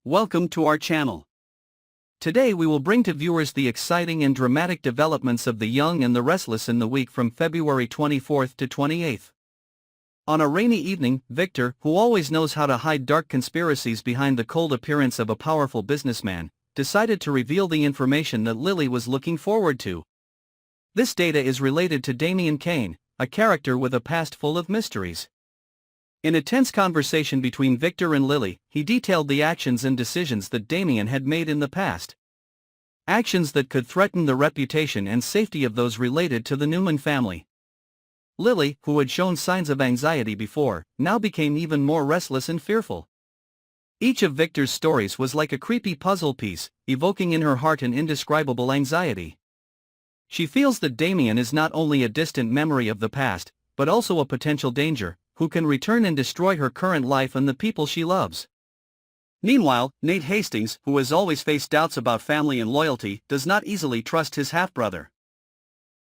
welcome to our channel. Today we will bring to viewers the exciting and dramatic developments of The Young and the Restless in the week from February 24th to 28th. On a rainy evening, Victor, who always knows how to hide dark conspiracies behind the cold appearance of a powerful businessman, decided to reveal the information that Lily was looking forward to. This data is related to Damian Kane, a character with a past full of mysteries. In a tense conversation between Victor and Lily, he detailed the actions and decisions that Damian had made in the past. Actions that could threaten the reputation and safety of those related to the Newman family. Lily, who had shown signs of anxiety before, now became even more restless and fearful. Each of Victor's stories was like a creepy puzzle piece, evoking in her heart an indescribable anxiety. She feels that Damian is not only a distant memory of the past, but also a potential danger, who can return and destroy her current life and the people she loves. Meanwhile, Nate Hastings, who has always faced doubts about family and loyalty, does not easily trust his half-brother.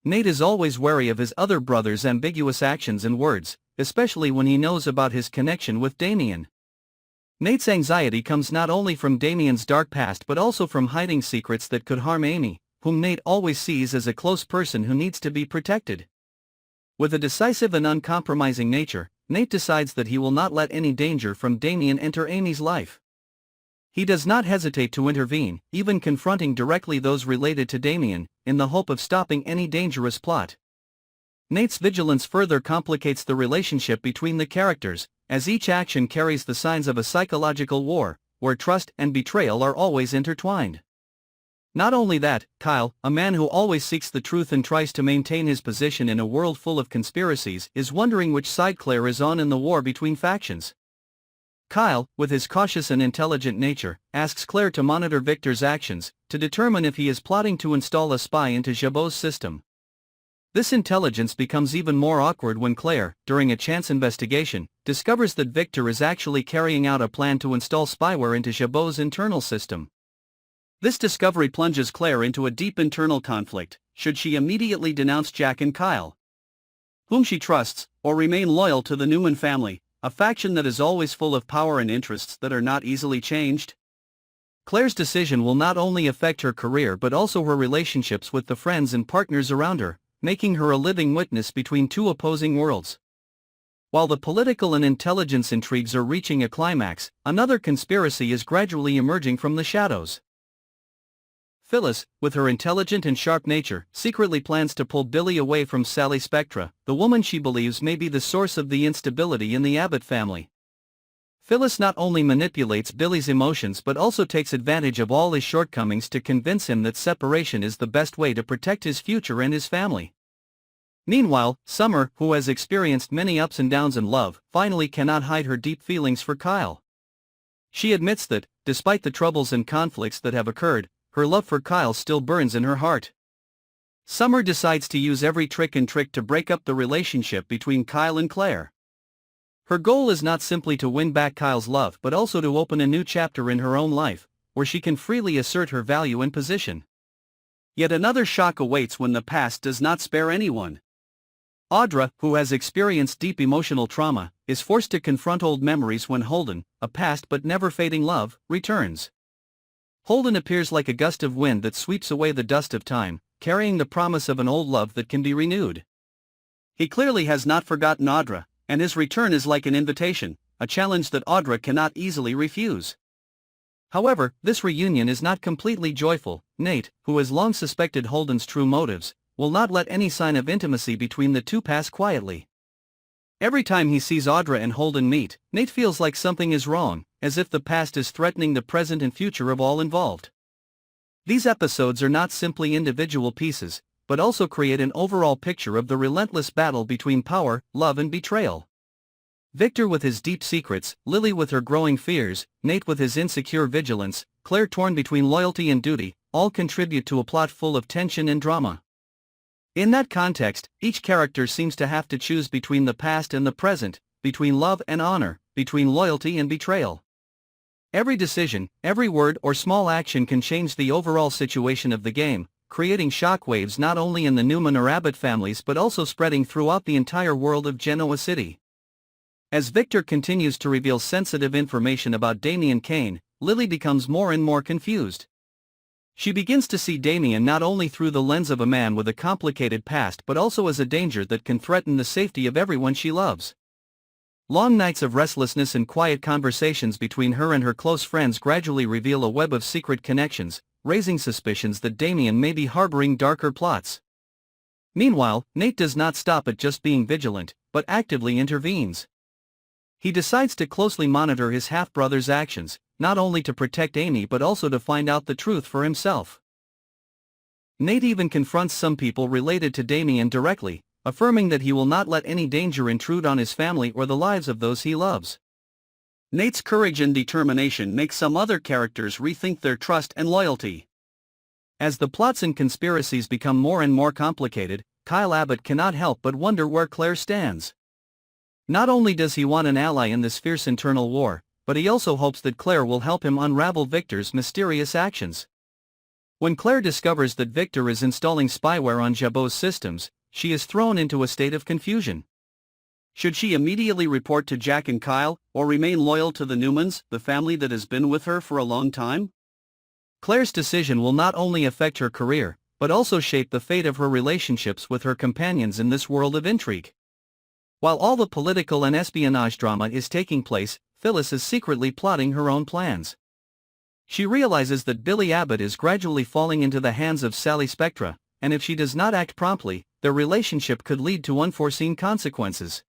Nate is always wary of his other brother's ambiguous actions and words, especially when he knows about his connection with Damian. Nate's anxiety comes not only from Damian's dark past but also from hiding secrets that could harm Amy, whom Nate always sees as a close person who needs to be protected. With a decisive and uncompromising nature, Nate decides that he will not let any danger from Damian enter Amy's life. He does not hesitate to intervene, even confronting directly those related to Damian, in the hope of stopping any dangerous plot. Nate's vigilance further complicates the relationship between the characters, as each action carries the signs of a psychological war, where trust and betrayal are always intertwined. Not only that, Kyle, a man who always seeks the truth and tries to maintain his position in a world full of conspiracies, is wondering which side Claire is on in the war between factions. Kyle, with his cautious and intelligent nature, asks Claire to monitor Victor's actions, to determine if he is plotting to install a spy into Jabot's system. This intelligence becomes even more awkward when Claire, during a chance investigation, discovers that Victor is actually carrying out a plan to install spyware into Jabot's internal system. This discovery plunges Claire into a deep internal conflict. Should she immediately denounce Jack and Kyle, whom she trusts, or remain loyal to the Newman family, a faction that is always full of power and interests that are not easily changed? Claire's decision will not only affect her career but also her relationships with the friends and partners around her, making her a living witness between two opposing worlds. While the political and intelligence intrigues are reaching a climax, another conspiracy is gradually emerging from the shadows. Phyllis, with her intelligent and sharp nature, secretly plans to pull Billy away from Sally Spectra, the woman she believes may be the source of the instability in the Abbott family. Phyllis not only manipulates Billy's emotions but also takes advantage of all his shortcomings to convince him that separation is the best way to protect his future and his family. Meanwhile, Summer, who has experienced many ups and downs in love, finally cannot hide her deep feelings for Kyle. She admits that, despite the troubles and conflicts that have occurred, her love for Kyle still burns in her heart. Summer decides to use every trick to break up the relationship between Kyle and Claire. Her goal is not simply to win back Kyle's love but also to open a new chapter in her own life, where she can freely assert her value and position. Yet another shock awaits when the past does not spare anyone. Audra, who has experienced deep emotional trauma, is forced to confront old memories when Holden, a past but never fading love, returns. Holden appears like a gust of wind that sweeps away the dust of time, carrying the promise of an old love that can be renewed. He clearly has not forgotten Audra, and his return is like an invitation, a challenge that Audra cannot easily refuse. However, this reunion is not completely joyful. Nate, who has long suspected Holden's true motives, will not let any sign of intimacy between the two pass quietly. Every time he sees Audra and Holden meet, Nate feels like something is wrong, as if the past is threatening the present and future of all involved. These episodes are not simply individual pieces, but also create an overall picture of the relentless battle between power, love and betrayal. Victor with his deep secrets, Lily with her growing fears, Nate with his insecure vigilance, Claire torn between loyalty and duty, all contribute to a plot full of tension and drama. In that context, each character seems to have to choose between the past and the present, between love and honor, between loyalty and betrayal. Every decision, every word or small action can change the overall situation of the game, creating shockwaves not only in the Newman or Abbott families but also spreading throughout the entire world of Genoa City. As Victor continues to reveal sensitive information about Damian Kane, Lily becomes more and more confused. She begins to see Damien not only through the lens of a man with a complicated past but also as a danger that can threaten the safety of everyone she loves. Long nights of restlessness and quiet conversations between her and her close friends gradually reveal a web of secret connections, raising suspicions that Damien may be harboring darker plots. Meanwhile, Nate does not stop at just being vigilant, but actively intervenes. He decides to closely monitor his half-brother's actions, not only to protect Amy but also to find out the truth for himself. Nate even confronts some people related to Damien directly, affirming that he will not let any danger intrude on his family or the lives of those he loves. Nate's courage and determination make some other characters rethink their trust and loyalty. As the plots and conspiracies become more and more complicated, Kyle Abbott cannot help but wonder where Claire stands. Not only does he want an ally in this fierce internal war, but he also hopes that Claire will help him unravel Victor's mysterious actions. When Claire discovers that Victor is installing spyware on Jabot's systems, she is thrown into a state of confusion. Should she immediately report to Jack and Kyle, or remain loyal to the Newmans, the family that has been with her for a long time? Claire's decision will not only affect her career, but also shape the fate of her relationships with her companions in this world of intrigue. While all the political and espionage drama is taking place, Phyllis is secretly plotting her own plans. She realizes that Billy Abbott is gradually falling into the hands of Sally Spectra, and if she does not act promptly, their relationship could lead to unforeseen consequences.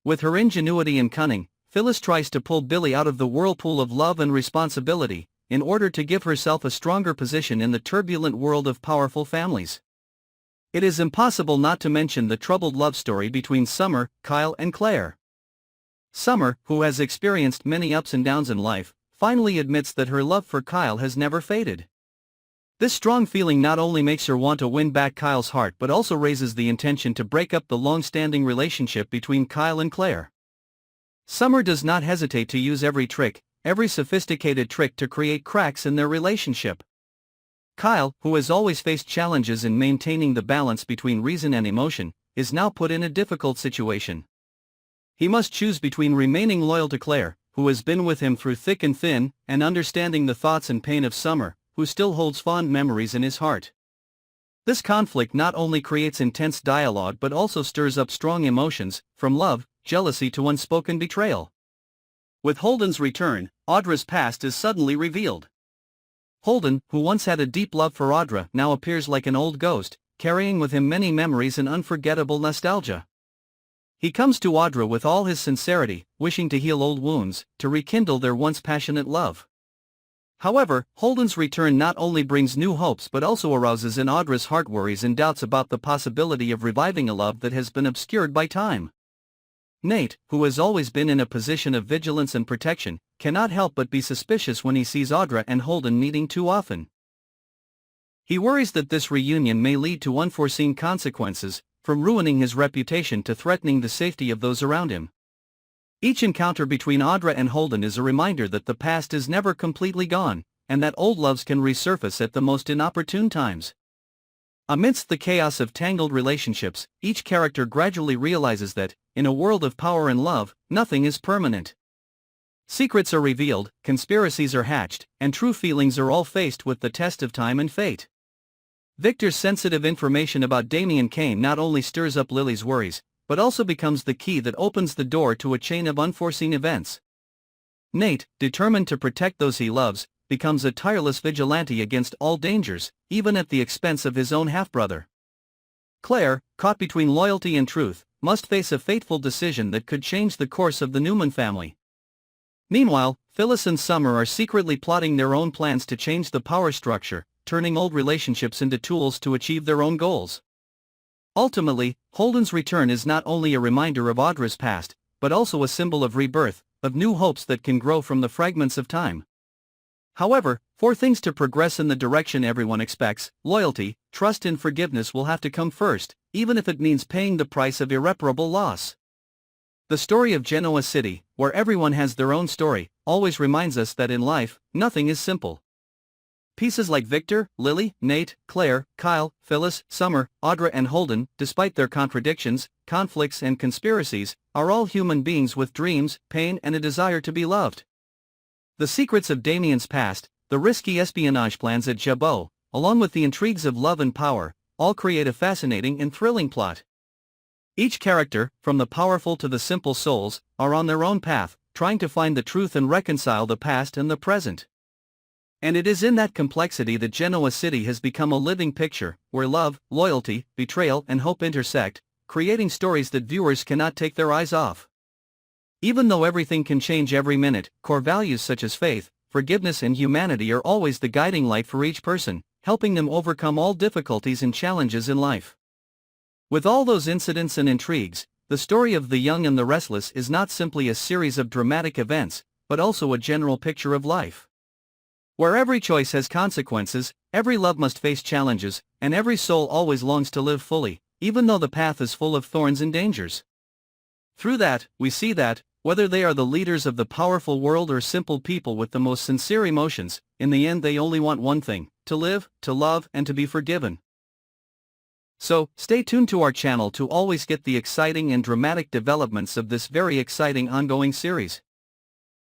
With her ingenuity and cunning, Phyllis tries to pull Billy out of the whirlpool of love and responsibility, in order to give herself a stronger position in the turbulent world of powerful families. It is impossible not to mention the troubled love story between Summer, Kyle and Claire. Summer, who has experienced many ups and downs in life, finally admits that her love for Kyle has never faded. This strong feeling not only makes her want to win back Kyle's heart but also raises the intention to break up the long-standing relationship between Kyle and Claire. Summer does not hesitate to use every sophisticated trick to create cracks in their relationship. Kyle, who has always faced challenges in maintaining the balance between reason and emotion, is now put in a difficult situation. He must choose between remaining loyal to Claire, who has been with him through thick and thin, and understanding the thoughts and pain of Summer, who still holds fond memories in his heart. This conflict not only creates intense dialogue but also stirs up strong emotions, from love, jealousy to unspoken betrayal. With Holden's return, Audra's past is suddenly revealed. Holden, who once had a deep love for Audra, now appears like an old ghost, carrying with him many memories and unforgettable nostalgia. He comes to Audra with all his sincerity, wishing to heal old wounds, to rekindle their once passionate love. However, Holden's return not only brings new hopes but also arouses in Audra's heart worries and doubts about the possibility of reviving a love that has been obscured by time. Nate, who has always been in a position of vigilance and protection, cannot help but be suspicious when he sees Audra and Holden meeting too often. He worries that this reunion may lead to unforeseen consequences, from ruining his reputation to threatening the safety of those around him. Each encounter between Audra and Holden is a reminder that the past is never completely gone, and that old loves can resurface at the most inopportune times. Amidst the chaos of tangled relationships, each character gradually realizes that, in a world of power and love, nothing is permanent. Secrets are revealed, conspiracies are hatched, and true feelings are all faced with the test of time and fate. Victor's sensitive information about Damien Kane not only stirs up Lily's worries, but also becomes the key that opens the door to a chain of unforeseen events. Nate, determined to protect those he loves, becomes a tireless vigilante against all dangers, even at the expense of his own half-brother. Claire, caught between loyalty and truth, must face a fateful decision that could change the course of the Newman family. Meanwhile, Phyllis and Summer are secretly plotting their own plans to change the power structure, turning old relationships into tools to achieve their own goals. Ultimately, Holden's return is not only a reminder of Audra's past, but also a symbol of rebirth, of new hopes that can grow from the fragments of time. However, for things to progress in the direction everyone expects, loyalty, trust and forgiveness will have to come first, even if it means paying the price of irreparable loss. The story of Genoa City, where everyone has their own story, always reminds us that in life, nothing is simple. Pieces like Victor, Lily, Nate, Claire, Kyle, Phyllis, Summer, Audra and Holden, despite their contradictions, conflicts and conspiracies, are all human beings with dreams, pain and a desire to be loved. The secrets of Damien's past, the risky espionage plans at Jabot, along with the intrigues of love and power, all create a fascinating and thrilling plot. Each character, from the powerful to the simple souls, are on their own path, trying to find the truth and reconcile the past and the present. And it is in that complexity that Genoa City has become a living picture, where love, loyalty, betrayal and hope intersect, creating stories that viewers cannot take their eyes off. Even though everything can change every minute, core values such as faith, forgiveness and humanity are always the guiding light for each person, helping them overcome all difficulties and challenges in life. With all those incidents and intrigues, the story of The Young and the Restless is not simply a series of dramatic events, but also a general picture of life. Where every choice has consequences, every love must face challenges, and every soul always longs to live fully, even though the path is full of thorns and dangers. Through that, we see that, whether they are the leaders of the powerful world or simple people with the most sincere emotions, in the end they only want one thing: to live, to love, and to be forgiven. So, stay tuned to our channel to always get the exciting and dramatic developments of this very exciting ongoing series.